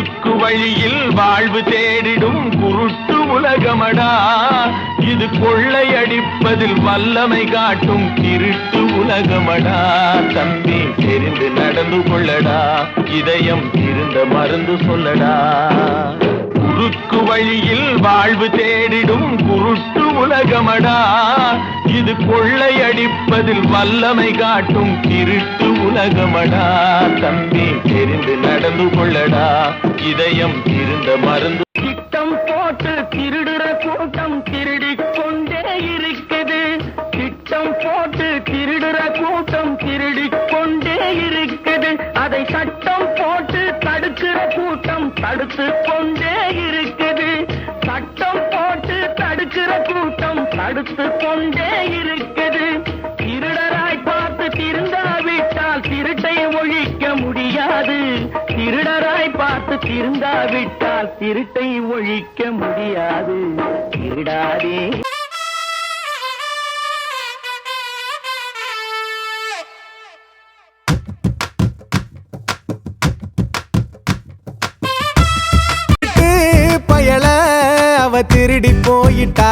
குறுக்கு வழியில் வாழ்வு தேடிடும் குருட்டு உலகமடா, இது கொள்ளையடிப்பதில் வல்லமை காட்டும் திருட்டு உலகமடா. தம்பி தெரிந்து நடந்து கொள்ளடா, இதயம் இருந்த மருந்து சொல்லடா. குறுக்கு வழியில் வாழ்வு தேடிடும் குருட்டு உலகமடா, இது கொள்ளையடிப்பதில் வல்லமை காட்டும் திருட்டு உலகமடா. தம்பி தெரிந்து நடந்து கொள்ளடா, இதயம் இருந்த மருந்து. திட்டம் போட்டு திருடுற கூட்டம் திருடிக் கொண்டே இருக்குது. திட்டம் போட்டு திருடுற கூட்டம் திருடிக் கொண்டே இருக்குது. அதை சட்டம் போட்டு தடுக்கிற கூட்டம் தடுத்து கொண்டே இருக்குது. சட்டம் போட்டு தடுக்கிற கூட்டம் தடுத்து கொண்டே இருக்குது. திருடராய் பார்த்து திருந்தாவிட்டால் திருட்டை ஒழிக்க முடியாது. திருடராய் பார்த்து திருந்தாவிட்டால் திருட்டை ஒழிக்க முடியாது. திருடாதே. பயல அவ திருடி போயிட்டா,